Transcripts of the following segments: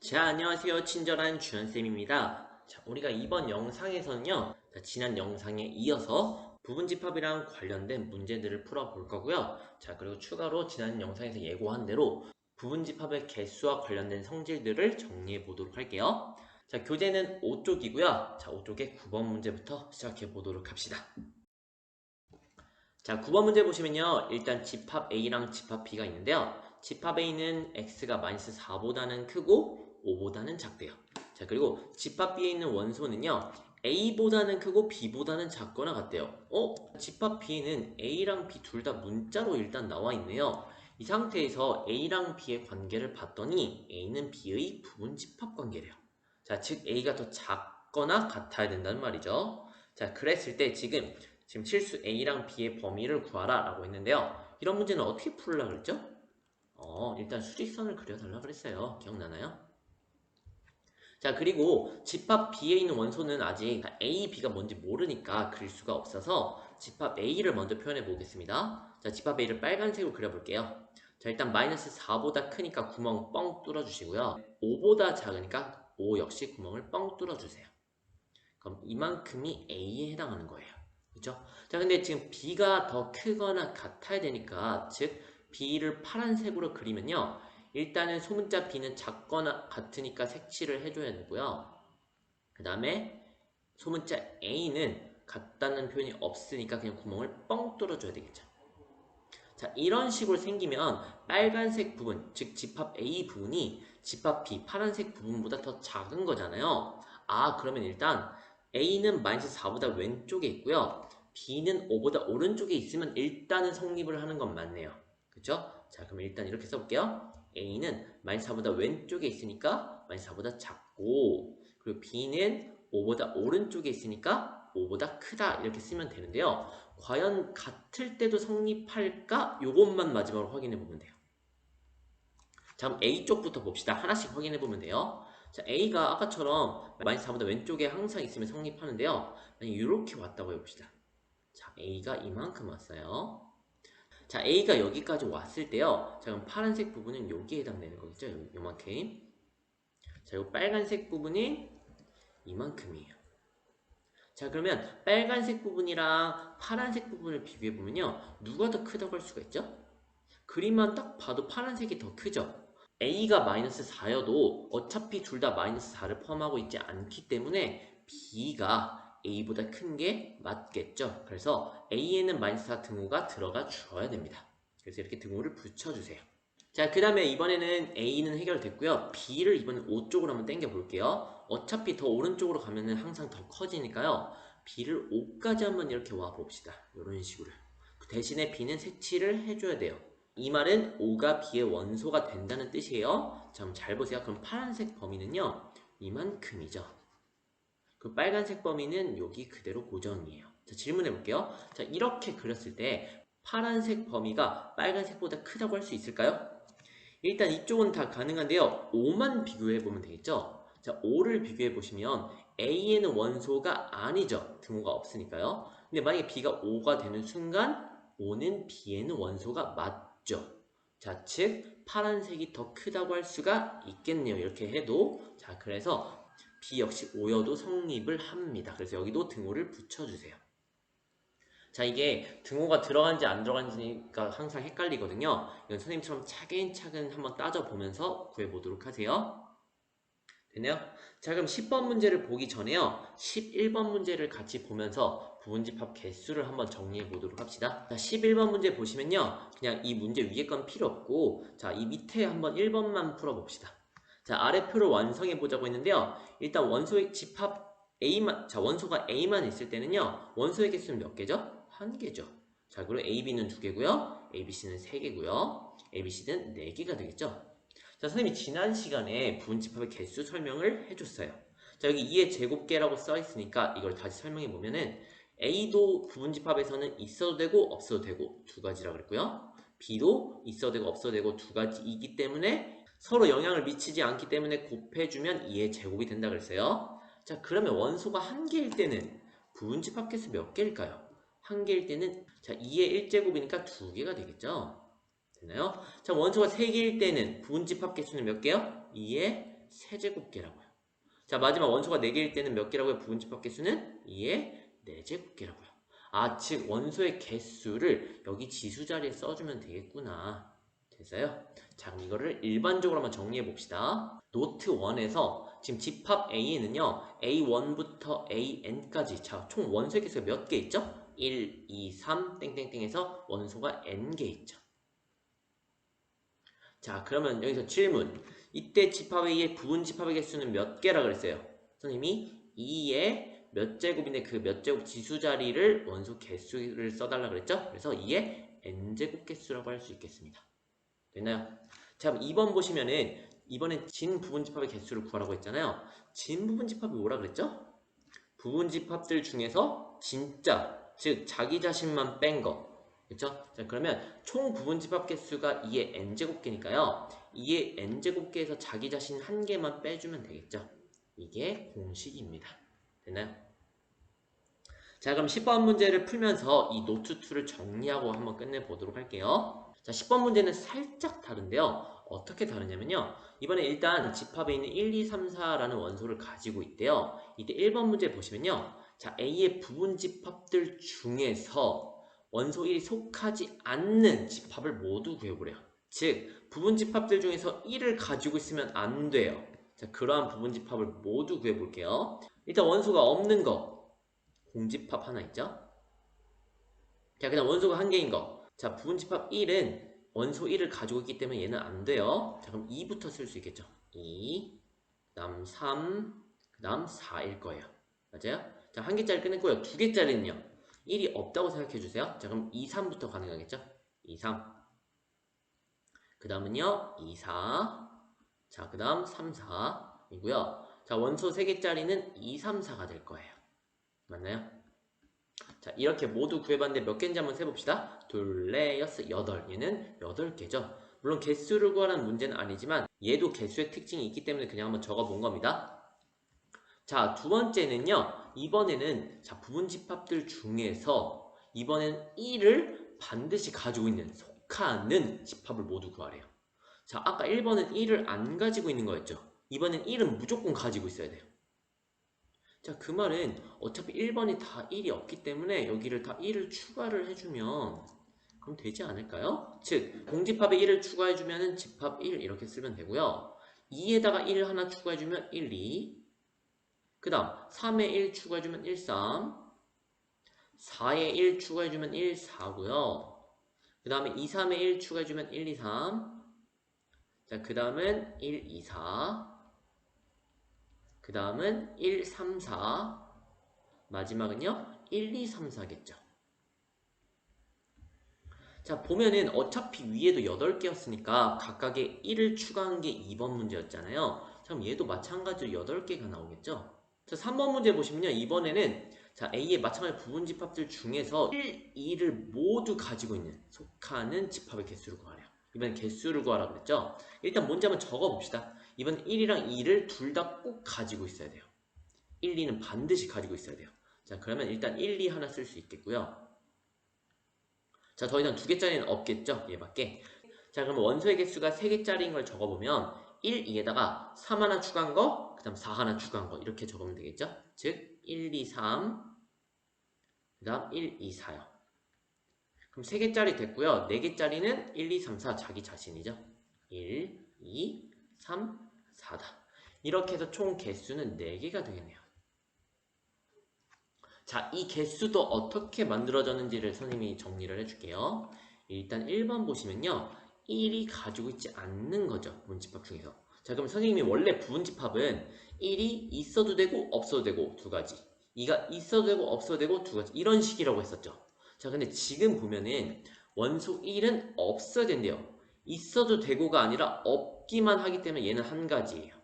자, 안녕하세요. 친절한 주연쌤입니다. 자, 우리가 이번 영상에서는요, 지난 영상에 이어서 부분집합이랑 관련된 문제들을 풀어볼 거고요. 자, 그리고 추가로 지난 영상에서 예고한 대로 부분집합의 개수와 관련된 성질들을 정리해 보도록 할게요. 자, 교재는 5쪽이고요. 자, 5쪽의 9번 문제부터 시작해 보도록 합시다. 자, 9번 문제 보시면요. 일단 집합 A랑 집합 B가 있는데요. 집합 A는 X가 마이너스 4보다는 크고 5보다는 작대요. 자, 그리고 집합 B에 있는 원소는요. A보다는 크고 B보다는 작거나 같대요. 집합 B는 A랑 B 둘 다 문자로 일단 나와 있네요. 이 상태에서 A랑 B의 관계를 봤더니 A는 B의 부분 집합 관계래요. 자, 즉 A가 더 작거나 같아야 된다는 말이죠. 자, 그랬을 때 지금 실수 A랑 B의 범위를 구하라 라고 했는데요. 이런 문제는 어떻게 풀으려고 그랬죠? 일단 수직선을 그려달라고 그랬어요. 기억나나요? 자, 그리고 집합 B에 있는 원소는 아직 A, B가 뭔지 모르니까 그릴 수가 없어서 집합 A를 먼저 표현해 보겠습니다. 자, 집합 A를 빨간색으로 그려볼게요. 자, 일단 마이너스 4보다 크니까 구멍 뻥 뚫어주시고요. 5보다 작으니까 5 역시 구멍을 뻥 뚫어주세요. 그럼 이만큼이 A에 해당하는 거예요. 그죠? 자, 근데 지금 B가 더 크거나 같아야 되니까, 즉, B를 파란색으로 그리면요. 일단은 소문자 B는 작거나 같으니까 색칠을 해줘야 되고요. 그 다음에 소문자 A는 같다는 표현이 없으니까 그냥 구멍을 뻥 뚫어줘야 되겠죠. 자, 이런 식으로 생기면 빨간색 부분, 즉 집합 A 부분이 집합 B, 파란색 부분보다 더 작은 거잖아요. 그러면 일단 A는 마이너스 4보다 왼쪽에 있고요. B는 5보다 오른쪽에 있으면 일단은 성립을 하는 건 맞네요. 그쵸? 자, 그럼 일단 이렇게 써볼게요. A는 마이너스 4보다 왼쪽에 있으니까 마이너스 4보다 작고, 그리고 B는 5보다 오른쪽에 있으니까 5보다 크다 이렇게 쓰면 되는데요. 과연 같을 때도 성립할까? 요것만 마지막으로 확인해 보면 돼요. 자, 그럼 A 쪽부터 봅시다. 하나씩 확인해 보면 돼요. 자, A가 아까처럼 마이너스 4보다 왼쪽에 항상 있으면 성립하는데요. 만약 이렇게 왔다고 해봅시다. 자, A가 이만큼 왔어요. 자, A가 여기까지 왔을 때요. 자, 그럼 파란색 부분은 여기에 해당되는 거겠죠? 요만큼. 자, 요 빨간색 부분이 이만큼이에요. 자, 그러면 빨간색 부분이랑 파란색 부분을 비교해 보면요. 누가 더 크다고 할 수가 있죠? 그림만 딱 봐도 파란색이 더 크죠? A가 마이너스 4여도 어차피 둘 다 마이너스 4를 포함하고 있지 않기 때문에 B가 A보다 큰 게 맞겠죠? 그래서 A에는 마이너스 4 등호가 들어가 주어야 됩니다. 그래서 이렇게 등호를 붙여주세요. 자, 그 다음에 이번에는 A는 해결됐고요. B를 이번엔 5쪽으로 한번 당겨 볼게요. 어차피 더 오른쪽으로 가면은 항상 더 커지니까요. B를 5까지 한번 이렇게 와 봅시다. 이런 식으로. 그 대신에 B는 색칠을 해줘야 돼요. 이 말은 5가 B의 원소가 된다는 뜻이에요. 자, 그럼 잘 보세요. 그럼 파란색 범위는요. 이만큼이죠. 그 빨간색 범위는 여기 그대로 고정이에요. 자, 질문해 볼게요. 자, 이렇게 그렸을 때 파란색 범위가 빨간색보다 크다고 할 수 있을까요? 일단 이쪽은 다 가능한데요. 5만 비교해보면 되겠죠? 자, 5를 비교해보시면 A에는 원소가 아니죠. 등호가 없으니까요. 근데 만약에 B가 5가 되는 순간 5는 B에는 원소가 맞죠. 자, 즉 파란색이 더 크다고 할 수가 있겠네요. 이렇게 해도. 자, 그래서 B 역시 5여도 성립을 합니다. 그래서 여기도 등호를 붙여주세요. 자, 이게 등호가 들어간지 안 들어간지가 항상 헷갈리거든요. 이건 선생님처럼 차근차근 한번 따져보면서 구해보도록 하세요. 됐네요? 자, 그럼 10번 문제를 보기 전에요. 11번 문제를 같이 보면서 부분집합 개수를 한번 정리해 보도록 합시다. 자, 11번 문제 보시면요. 그냥 이 문제 위에 건 필요 없고, 자, 이 밑에 한번 1번만 풀어봅시다. 자, 아래 표를 완성해 보자고 했는데요. 일단 원소의 집합 A만, 자, 원소가 A만 있을 때는요. 원소의 개수는 몇 개죠? 한 개죠. 자, 그리고 AB는 두 개고요. ABC는 세 개고요. ABC는 네 개가 되겠죠. 자, 선생님이 지난 시간에 부분집합의 개수 설명을 해줬어요. 자, 여기 2의 제곱계라고 써있으니까 이걸 다시 설명해 보면은 A도 부분집합에서는 있어도 되고 없어도 되고 두 가지라고 그랬고요. B도 있어도 되고 없어도 되고 두 가지이기 때문에 서로 영향을 미치지 않기 때문에 곱해주면 2의 제곱이 된다 그랬어요. 자, 그러면 원소가 한 개일 때는 부분집합 개수 몇 개일까요? 한 개일 때는 자, 2의 1제곱이니까 두 개가 되겠죠. 됐나요? 자, 원소가 3개일 때는 부분집합 개수는 몇 개요? 2의 세제곱계라고요. 자, 마지막 원소가 4개일 때는 몇 개라고요? 부분집합 개수는 2의 4제곱계라고요. 아, 즉 원소의 개수를 여기 지수 자리에 써주면 되겠구나. 됐어요? 자, 그럼 이거를 일반적으로 한번 정리해 봅시다. 노트 1에서 지금 집합 A는요, A1부터 AN까지, 자, 총 원소의 개수가 몇 개 있죠? 1, 2, 3, 땡땡땡에서 원소가 N개 있죠. 자, 그러면 여기서 질문. 이때 집합 A의 부분 집합의 개수는 몇 개라 그랬어요? 선생님이 2의 몇 제곱인데 그 몇 제곱 지수 자리를 원소 개수를 써달라 그랬죠? 그래서 2의 n제곱 개수라고 할 수 있겠습니다. 됐나요? 자, 그럼 2번 보시면은 이번엔 진 부분 집합의 개수를 구하라고 했잖아요. 진 부분 집합이 뭐라 그랬죠? 부분 집합들 중에서 진짜, 즉 자기 자신만 뺀 거. 그렇죠? 자, 그러면 총 부분 집합 개수가 2의 n제곱계니까요. 2의 n제곱계에서 자기 자신 한 개만 빼주면 되겠죠? 이게 공식입니다. 됐나요? 자, 그럼 10번 문제를 풀면서 이 노트 2를 정리하고 한번 끝내보도록 할게요. 자, 10번 문제는 살짝 다른데요. 어떻게 다르냐면요. 이번에 일단 집합에 있는 1, 2, 3, 4라는 원소를 가지고 있대요. 이때 1번 문제 보시면요. 자, A의 부분 집합들 중에서 원소 1이 속하지 않는 집합을 모두 구해보래요. 즉, 부분 집합들 중에서 1을 가지고 있으면 안 돼요. 자, 그러한 부분 집합을 모두 구해볼게요. 일단 원소가 없는 거. 공집합 하나 있죠? 자, 그다음 원소가 한 개인 거. 자, 부분집합 1은 원소 1을 가지고 있기 때문에 얘는 안 돼요. 자, 그럼 2부터 쓸 수 있겠죠? 2, 그 다음 3, 그 다음 4일 거예요. 맞아요? 자, 한 개짜리 끝냈고요. 두 개짜리는요. 1이 없다고 생각해 주세요. 자, 그럼 2, 3부터 가능하겠죠? 2, 3. 그 다음은요. 2, 4. 자, 그 다음 3, 4이고요. 자, 원소 3개짜리는 2, 3, 4가 될 거예요. 맞나요? 자, 이렇게 모두 구해봤는데 몇 개인지 한번 세봅시다. 둘, 넷, 여섯, 여덟. 얘는 8개죠. 물론 개수를 구하라는 문제는 아니지만 얘도 개수의 특징이 있기 때문에 그냥 한번 적어본 겁니다. 자, 두 번째는요. 이번에는 자, 부분집합들 중에서 이번엔 1을 반드시 가지고 있는 속하는 집합을 모두 구하래요. 자, 아까 1번은 1을 안 가지고 있는 거였죠. 이번엔 1은 무조건 가지고 있어야 돼요. 자, 그 말은 어차피 1번이 다 1이 없기 때문에 여기를 다 1을 추가를 해주면 그럼 되지 않을까요? 즉, 공집합에 1을 추가해주면 집합 1 이렇게 쓰면 되고요. 2에다가 1을 하나 추가해주면 1, 2. 그 다음 3에 1 추가해주면 1, 3. 4에 1 추가해주면 1, 4고요. 그 다음에 2, 3에 1 추가해주면 1, 2, 3. 자, 그 다음은 1, 2, 4. 그 다음은 1, 3, 4. 마지막은요 1, 2, 3, 4겠죠. 자, 보면은 어차피 위에도 8개였으니까 각각의 1을 추가한 게 2번 문제였잖아요. 그럼 얘도 마찬가지로 8개가 나오겠죠. 자, 3번 문제 보시면요. 이번에는 자, A의 마찬가지 부분 집합들 중에서 1, 2를 모두 가지고 있는 속하는 집합의 개수를 구하래요. 이번엔 개수를 구하라고 그랬죠. 일단 먼저 한번 적어봅시다. 이번 1이랑 2를 둘 다 꼭 가지고 있어야 돼요. 1, 2는 반드시 가지고 있어야 돼요. 자, 그러면 일단 1, 2 하나 쓸 수 있겠고요. 자, 더 이상 2개짜리는 없겠죠? 얘밖에. 자, 그럼 원소의 개수가 3개짜리인 걸 적어보면 1, 2에다가 3 하나 추가한 거, 그 다음 4 하나 추가한 거 이렇게 적으면 되겠죠? 즉 1, 2, 3, 그 다음 1, 2, 4요. 그럼 3개짜리 됐고요. 4개짜리는 1, 2, 3, 4 자기 자신이죠. 1, 2, 3, 4다. 이렇게 해서 총 개수는 4개가 되겠네요. 자, 이 개수도 어떻게 만들어졌는지를 선생님이 정리를 해줄게요. 일단 1번 보시면요. 1이 가지고 있지 않는 거죠. 부분집합 중에서. 자, 그럼 선생님이 원래 부분집합은 1이 있어도 되고 없어도 되고 두 가지. 2가 있어도 되고 없어도 되고 두 가지. 이런 식이라고 했었죠. 자, 근데 지금 보면은 원소 1은 없어야 된대요. 있어도 되고가 아니라 없기만 하기 때문에 얘는 한 가지예요.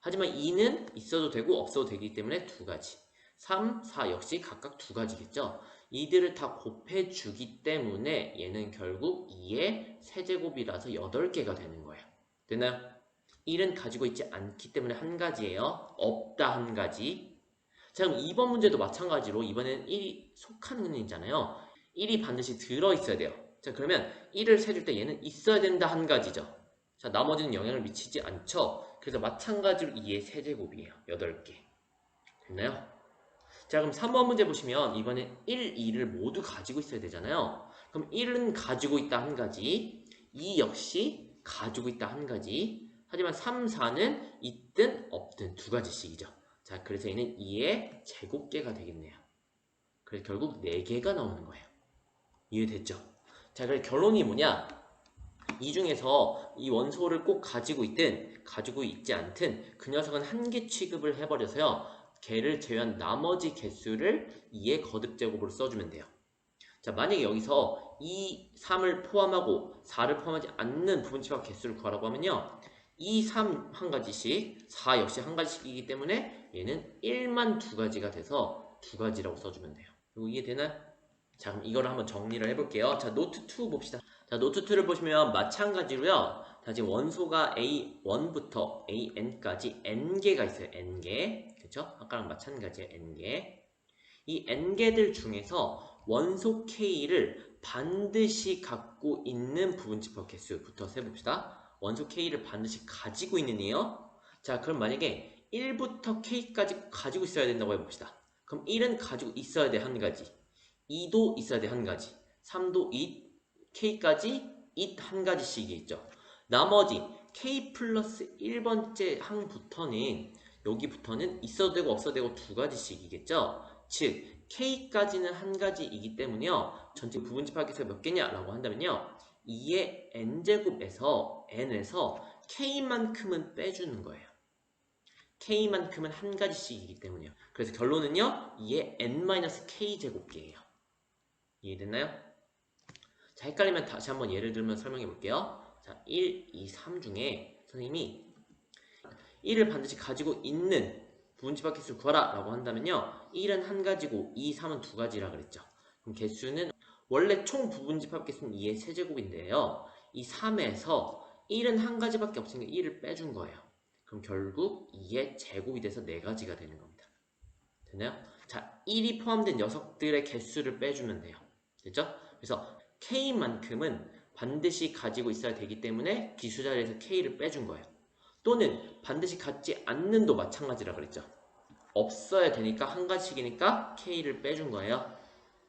하지만 2는 있어도 되고 없어도 되기 때문에 두 가지. 3, 4 역시 각각 두 가지겠죠. 이들을 다 곱해주기 때문에 얘는 결국 2의 세제곱이라서 8개가 되는 거예요. 됐나요? 1은 가지고 있지 않기 때문에 한 가지예요. 없다 한 가지. 자, 그럼 2번 문제도 마찬가지로 이번에는 1이 속하는 문제잖아요. 1이 반드시 들어있어야 돼요. 자, 그러면 1을 세줄 때 얘는 있어야 된다 한 가지죠. 자, 나머지는 영향을 미치지 않죠. 그래서 마찬가지로 2의 세제곱이에요. 8개. 됐나요? 자, 그럼 3번 문제 보시면 이번엔 1, 2를 모두 가지고 있어야 되잖아요. 그럼 1은 가지고 있다 한 가지, 2 역시 가지고 있다 한 가지. 하지만 3, 4는 있든 없든 두 가지씩이죠. 자, 그래서 얘는 2의 제곱계가 되겠네요. 그래서 결국 4개가 나오는 거예요. 이해됐죠? 자, 그래서 결론이 뭐냐? 이 중에서 이 원소를 꼭 가지고 있든 가지고 있지 않든 그 녀석은 한 개 취급을 해버려서요. 걔를 제외한 나머지 개수를 2의 거듭제곱으로 써주면 돼요. 자, 만약에 여기서 2, 3을 포함하고 4를 포함하지 않는 부분집합 개수를 구하라고 하면요. 2, 3 한 가지씩, 4 역시 한 가지씩이기 때문에 얘는 1만 두 가지가 돼서 두 가지라고 써주면 돼요. 이거 이해되나요? 자, 그럼 이거를 한번 정리를 해볼게요. 자, 노트 2 봅시다. 자, 노트 2를 보시면 마찬가지로요. 자, 지금 원소가 A1부터 AN까지 N개가 있어요. N개. 그쵸? 아까랑 마찬가지예요. N개. 이 N개들 중에서 원소 K를 반드시 갖고 있는 부분집합 개수부터 세봅시다. 원소 K를 반드시 가지고 있는 이요. 자, 그럼 만약에 1부터 K까지 가지고 있어야 된다고 해봅시다. 그럼 1은 가지고 있어야 돼, 한 가지. 2도 있어야 돼, 한 가지. 3도 it, K까지 it 한 가지씩이 있죠. 나머지 K 플러스 1번째 항부터는 여기부터는 있어도 되고 없어도 되고 두 가지씩이겠죠. 즉 K까지는 한 가지이기 때문에요. 전체 부분집합계수가 몇 개냐라고 한다면요. 2의 n제곱에서 n에서 K만큼은 빼주는 거예요. K만큼은 한 가지씩이기 때문에요. 그래서 결론은요. 2의 n-K제곱계예요. 이해됐나요? 자, 헷갈리면 다시 한번 예를 들면 설명해 볼게요. 자, 1, 2, 3 중에 선생님이 1을 반드시 가지고 있는 부분집합 개수를 구하라 라고 한다면요. 1은 한 가지고 2, 3은 두 가지라 그랬죠. 그럼 개수는 원래 총 부분집합 개수는 2의 세제곱인데요. 이 3에서 1은 한 가지밖에 없으니까 1을 빼준 거예요. 그럼 결국 2의 제곱이 돼서 4가지가 되는 겁니다. 됐나요? 자, 1이 포함된 녀석들의 개수를 빼주면 돼요. 됐죠? 그래서 K만큼은 반드시 가지고 있어야 되기 때문에 기수 자리에서 K를 빼준 거예요. 또는 반드시 갖지 않는도 마찬가지라 그랬죠. 없어야 되니까 한 가지씩이니까 K를 빼준 거예요.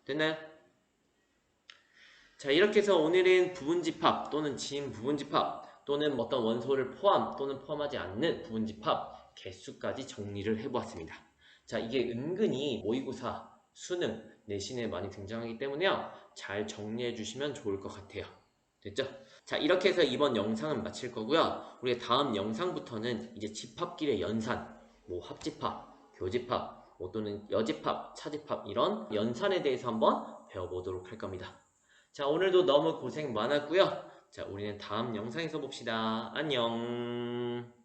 됐나요? 자, 이렇게 해서 오늘은 부분집합 또는 지임 부분집합 또는 어떤 원소를 포함 또는 포함하지 않는 부분집합 개수까지 정리를 해보았습니다. 자, 이게 은근히 모의고사, 수능, 내신에 많이 등장하기 때문에요. 잘 정리해 주시면 좋을 것 같아요. 됐죠? 자, 이렇게 해서 이번 영상은 마칠 거고요. 우리가 다음 영상부터는 이제 집합끼리의 연산, 뭐 합집합, 교집합, 뭐 또는 여집합, 차집합 이런 연산에 대해서 한번 배워보도록 할 겁니다. 자, 오늘도 너무 고생 많았고요. 자, 우리는 다음 영상에서 봅시다. 안녕.